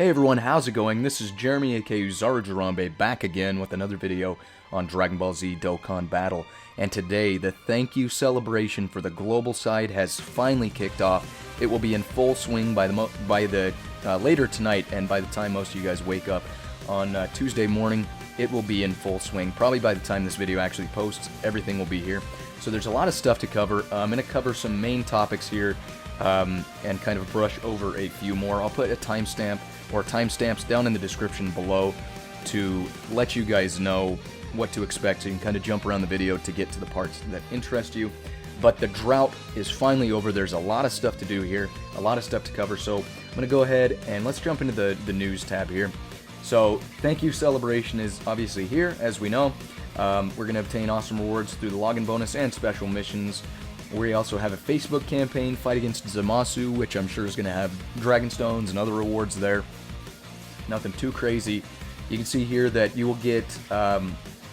Hey everyone, how's it going? This is Jeremy aka Zarajarambe back again with another video on Dragon Ball Z Dokkan Battle. And today, the thank you celebration for the global side has finally kicked off. It will be in full swing by the later tonight, and by the time most of you guys wake up on Tuesday morning, it will be in full swing. Probably by the time this video actually posts, everything will be here. So there's a lot of stuff to cover. I'm going to cover some main topics here and kind of brush over a few more. I'll put a timestamp or timestamps down in the description below to let you guys know what to expect, so you can kind of jump around the video to get to the parts that interest you. But the drought is finally over. There's a lot of stuff to do here, a lot of stuff to cover, so I'm going to go ahead and let's jump into the news tab here. So, thank you celebration is obviously here, as we know. We're going to obtain awesome rewards through the login bonus and special missions. We also have a Facebook campaign, Fight Against Zamasu, which I'm sure is going to have Dragon Stones and other rewards there. Nothing too crazy. You can see here that you will get,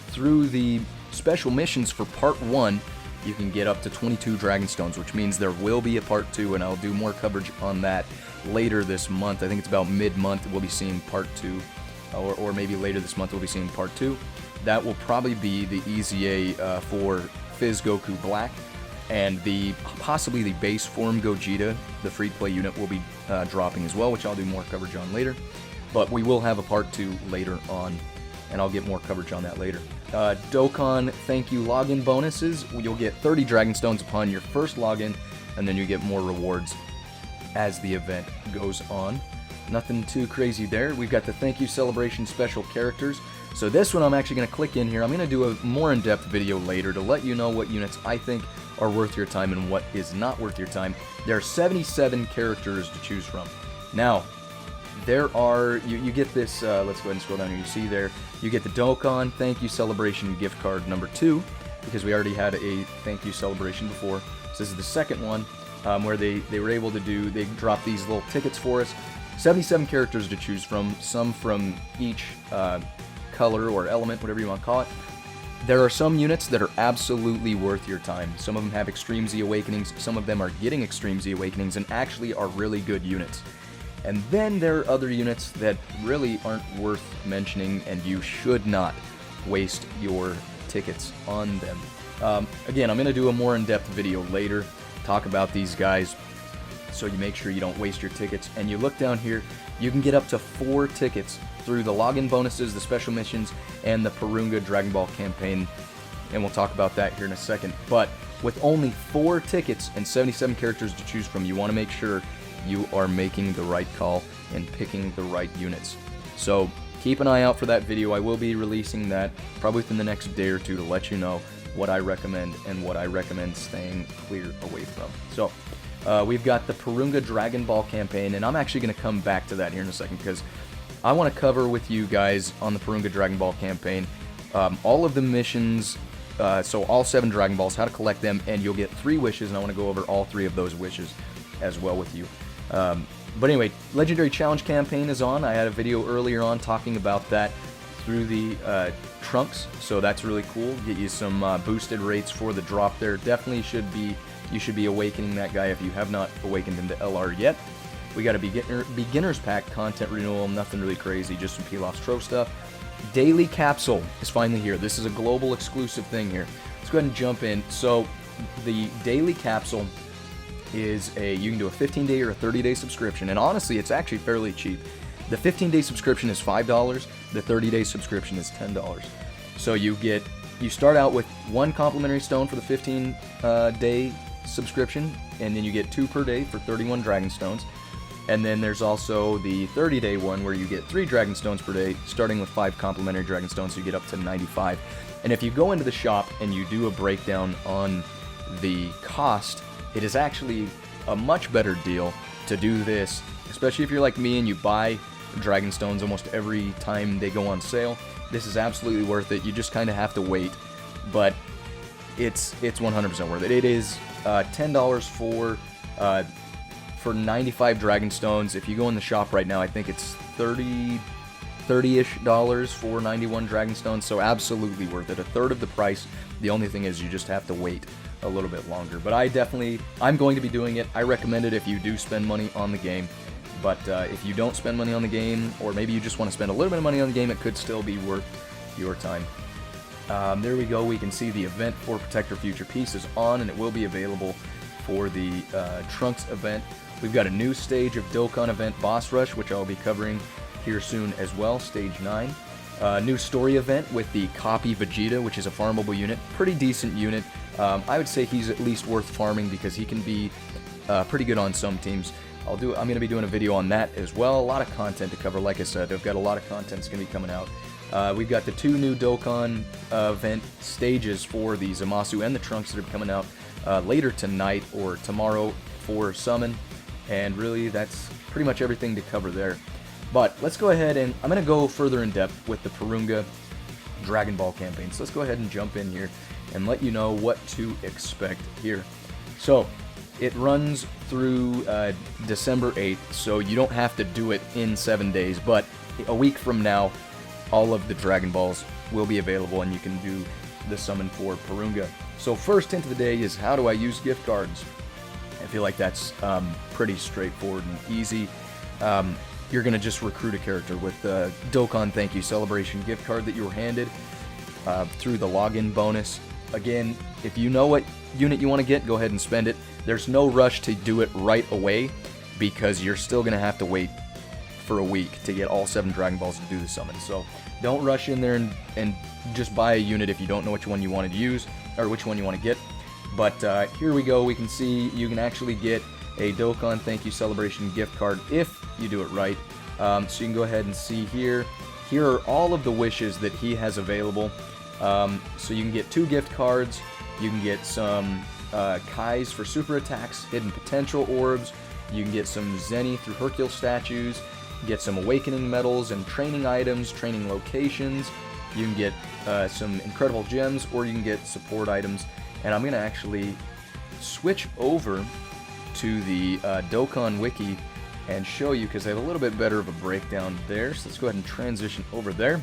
through the special missions for Part 1, you can get up to 22 Dragon Stones, which means there will be a Part 2, and I'll do more coverage on that later this month. I think it's about mid-month we'll be seeing Part 2, or maybe later this month we'll be seeing Part 2. That will probably be the EZA for Fizz Goku Black, and possibly the base form Gogeta, the free-to-play unit, will be dropping as well, which I'll do more coverage on later. But we will have a Part 2 later on, and I'll get more coverage on that later. Dokkan thank you login bonuses. You'll get 30 Dragon Stones upon your first login, and then you get more rewards as the event goes on. Nothing too crazy there. We've got the thank you celebration special characters. So this one I'm actually going to click in here. I'm going to do a more in-depth video later to let you know what units I think are worth your time and what is not worth your time. There are 77 characters to choose from. Now, there are, you get this, let's go ahead and scroll down here, you see there, you get the Dokkan Thank You Celebration gift card number 2, because we already had a thank you celebration before. So this is the second one, where they were able to do, they dropped these little tickets for us. 77 characters to choose from, some from each color or element, whatever you want to call it. There are some units that are absolutely worth your time. Some of them have Extreme Z Awakenings, some of them are getting Extreme Z Awakenings, and actually are really good units. And then there are other units that really aren't worth mentioning, and you should not waste your tickets on them. Again, I'm going to do a more in-depth video later, talk about these guys, so you make sure you don't waste your tickets. And you look down here, you can get up to 4 tickets through the login bonuses, the special missions, and the Porunga Dragon Ball campaign, and we'll talk about that here in a second. But with only 4 tickets and 77 characters to choose from, you want to make sure you are making the right call and picking the right units. So keep an eye out for that video. I will be releasing that probably within the next day or two to let you know what I recommend and what I recommend staying clear away from. So we've got the Porunga Dragon Ball campaign, and I'm actually going to come back to that here in a second, because I want to cover with you guys on the Porunga Dragon Ball campaign all of the missions, so all 7 Dragon Balls, how to collect them, and you'll get 3 wishes, and I want to go over all 3 of those wishes as well with you. But anyway, Legendary Challenge campaign is on. I had a video earlier on talking about that through the trunks, so that's really cool. Get you some boosted rates for the drop there. Definitely you should be awakening that guy if you have not awakened him to LR yet. We got a beginner's pack content renewal, nothing really crazy, just some Pilaf's Trove stuff. Daily Capsule is finally here. This is a global exclusive thing here. Let's go ahead and jump in. So the Daily Capsule is you can do a 15-day or a 30-day subscription, and honestly it's actually fairly cheap. The 15-day subscription is $5, the 30-day subscription is $10. So you start out with 1 complimentary stone for the 15-day subscription, and then you get 2 per day for 31 Dragon Stones. And then there's also the 30-day one where you get 3 Dragon Stones per day, starting with 5 complimentary Dragon Stones, so you get up to 95. And if you go into the shop and you do a breakdown on the cost, it is actually a much better deal to do this, especially if you're like me and you buy Dragon Stones almost every time they go on sale. This is absolutely worth it. You just kind of have to wait, but it's 100% worth it. It is $10 for 95 Dragon Stones. If you go in the shop right now, I think it's $30-ish for 91 Dragon Stones, so absolutely worth it. A third of the price. The only thing is you just have to wait a little bit longer. But I'm going to be doing it. I recommend it if you do spend money on the game. But if you don't spend money on the game, or maybe you just want to spend a little bit of money on the game, it could still be worth your time. There we go. We can see the event for Protect Our Future Peace is on, and it will be available for the Trunks event. We've got a new stage of Dokkan event Boss Rush, which I'll be covering here soon as well, Stage 9. New story event with the Copy Vegeta, which is a farmable unit. Pretty decent unit. I would say he's at least worth farming because he can be pretty good on some teams. I'm going to be doing a video on that as well. A lot of content to cover. Like I said, I've got a lot of content that's going to be coming out. We've got the 2 new Dokkan event stages for the Zamasu and the Trunks that are coming out later tonight or tomorrow for Summon. And really, that's pretty much everything to cover there. But let's go ahead and I'm going to go further in depth with the Porunga Dragon Ball campaign. So let's go ahead and jump in here and let you know what to expect here. So it runs through December 8th, so you don't have to do it in 7 days, but a week from now, all of the Dragon Balls will be available and you can do the summon for Porunga. So first hint of the day is, how do I use gift cards? I feel like that's pretty straightforward and easy. You're going to just recruit a character with the Dokkan Thank You Celebration gift card that you were handed through the login bonus. Again, if you know what unit you want to get, go ahead and spend it. There's no rush to do it right away because you're still going to have to wait for a week to get all 7 Dragon Balls to do the summon. So don't rush in there and just buy a unit if you don't know which one you want to use or which one you want to get. But here we go. We can see you can actually get a Dokkan Thank You Celebration gift card if you do it right. So you can go ahead and see here. Here are all of the wishes that he has available. So you can get 2 gift cards. You can get some Kais for super attacks, hidden potential orbs. You can get some Zeni through Hercule statues. Get some awakening medals and training items, training locations. You can get some incredible gems, or you can get support items. And I'm going to actually switch over to the Dokkan Wiki and show you, because I have a little bit better of a breakdown there. So let's go ahead and transition over there.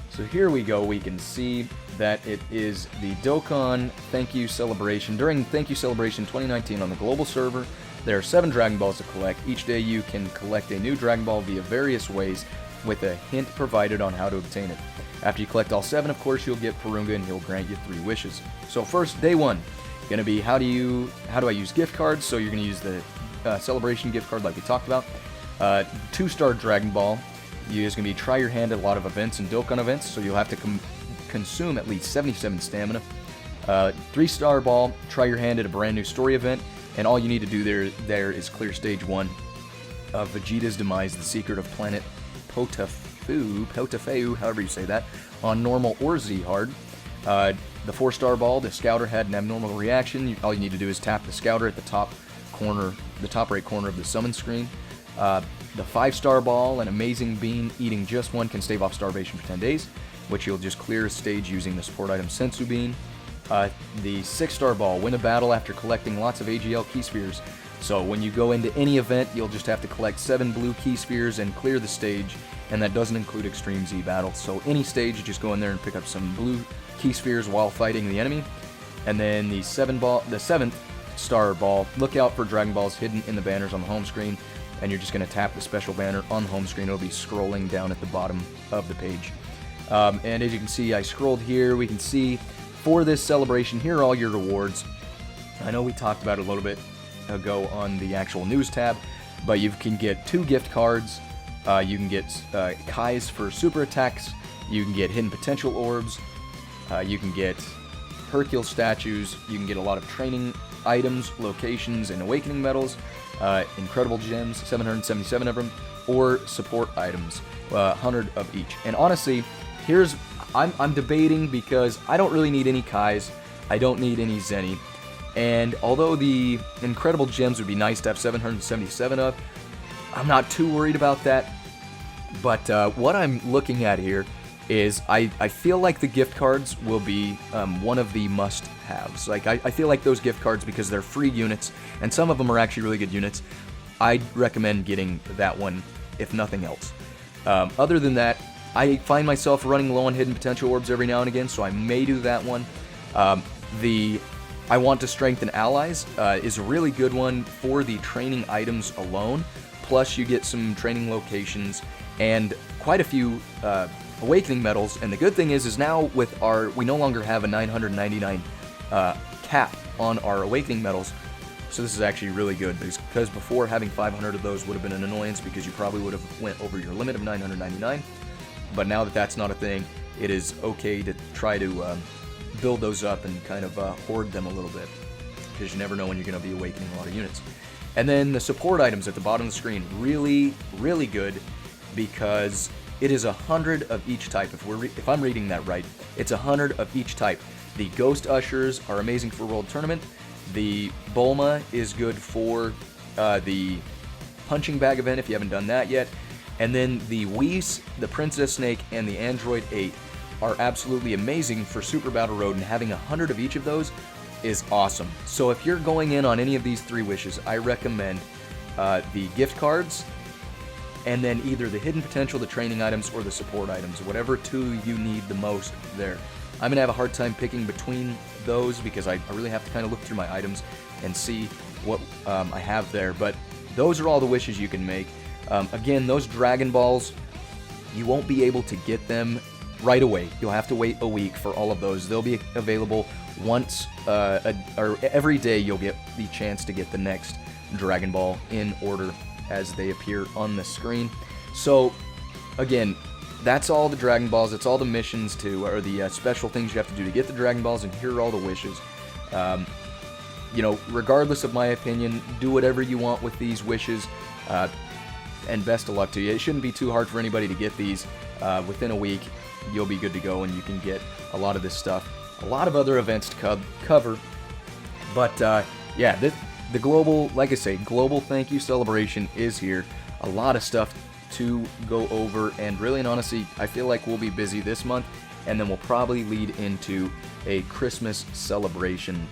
So here we go. We can see that it is the Dokkan Thank You Celebration. During Thank You Celebration 2019 on the global server, there are 7 Dragon Balls to collect. Each day you can collect a new Dragon Ball via various ways with a hint provided on how to obtain it. After you collect all 7, of course, you'll get Porunga and he'll grant you 3 wishes. So first, day 1, going to be how do I use gift cards? So you're going to use the Celebration gift card like we talked about. 2-star Dragon Ball. You're just going to be try your hand at a lot of events and Dokkan events, so you'll have to consume at least 77 stamina. 3-star Ball, try your hand at a brand new story event, and all you need to do there is clear stage 1 of Vegeta's Demise, the Secret of Planet Potafeu, however you say that, on normal or Z hard. The 4-star Ball, the Scouter had an abnormal reaction. All you need to do is tap the Scouter at the top right corner of the summon screen. The 5-star Ball, an amazing bean, eating just 1 can stave off starvation for 10 days, which you'll just clear a stage using the support item Sensu Bean. The 6-star Ball, win a battle after collecting lots of AGL Key Spheres. So when you go into any event, you'll just have to collect 7 blue Key Spheres and clear the stage, and that doesn't include Extreme Z battles. So any stage, you just go in there and pick up some blue Key Spheres while fighting the enemy. And then the 7th star Ball, look out for Dragon Balls hidden in the banners on the home screen, and you're just going to tap the special banner on the home screen. It'll be scrolling down at the bottom of the page. And as you can see, I scrolled here. We can see for this celebration, here are all your rewards. I know we talked about it a little bit ago on the actual news tab, but you can get 2 gift cards. You can get Kais for super attacks. You can get hidden potential orbs. You can get Hercule statues. You can get a lot of training items, locations, and awakening medals. Incredible gems, 777 of them, or support items, 100 of each. And honestly, I'm debating because I don't really need any Kais. I don't need any Zeni. And although the incredible gems would be nice to have 777 of, I'm not too worried about that. But what I'm looking at here is I feel like the gift cards will be one of the must-haves. Like I feel like those gift cards, because they're free units, and some of them are actually really good units, I'd recommend getting that one, if nothing else. Other than that, I find myself running low on hidden potential orbs every now and again, so I may do that one. I Want to Strengthen Allies is a really good one for the training items alone. plus you get some training locations and quite a few awakening medals. And the good thing is now with we no longer have a 999 cap on our awakening medals. So this is actually really good, because before, having 500 of those would have been an annoyance because you probably would have went over your limit of 999. But now that that's not a thing, it is okay to try to build those up and kind of hoard them a little bit, because you never know when you're going to be awakening a lot of units. And then the support items at the bottom of the screen, really, really good, because it is 100 of each type. If I'm reading that right, it's 100 of each type. The Ghost Ushers are amazing for World Tournament. The Bulma is good for the Punching Bag event if you haven't done that yet. And then the Whis, the Princess Snake, and the Android 8 are absolutely amazing for Super Battle Road, and having 100 of each of those is awesome. So if you're going in on any of these 3 wishes, I recommend the gift cards, and then either the hidden potential, the training items, or the support items, whatever 2 you need the most there. I'm going to have a hard time picking between those because I really have to kind of look through my items and see what I have there. But those are all the wishes you can make. Again, those Dragon Balls, you won't be able to get them right away. You'll have to wait a week for all of those. They'll be available once, or every day you'll get the chance to get the next Dragon Ball in order as they appear on the screen. So, again, that's all the Dragon Balls. It's all the missions or the special things you have to do to get the Dragon Balls, and here are all the wishes. You know, regardless of my opinion, do whatever you want with these wishes, and best of luck to you. It shouldn't be too hard for anybody to get these. Within a week, you'll be good to go, and you can get a lot of this stuff. A lot of other events to cover, but yeah, the global, like I say, global thank you celebration is here. A lot of stuff to go over, and really and honestly, I feel like we'll be busy this month, and then we'll probably lead into a Christmas celebration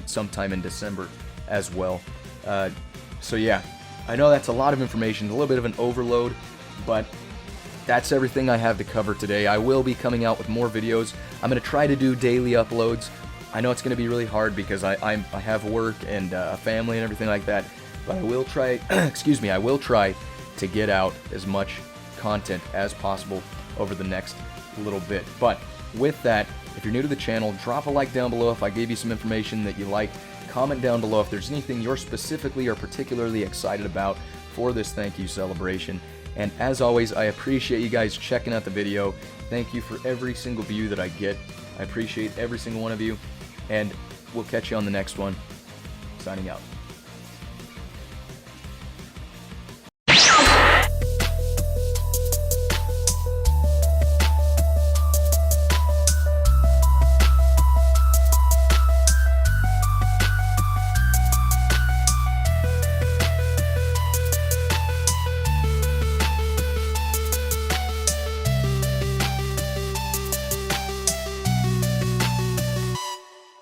sometime in December as well. So yeah, I know that's a lot of information, a little bit of an overload, but that's everything I have to cover today. I will be coming out with more videos. I'm going to try to do daily uploads. I know it's going to be really hard because I have work and a family and everything like that, but I will try, excuse me, I will try to get out as much content as possible over the next little bit. But with that, if you're new to the channel, drop a like down below if I gave you some information that you liked. Comment down below if there's anything you're specifically or particularly excited about for this thank you celebration. And as always, I appreciate you guys checking out the video. Thank you for every single view that I get. I appreciate every single one of you, and we'll catch you on the next one. Signing out.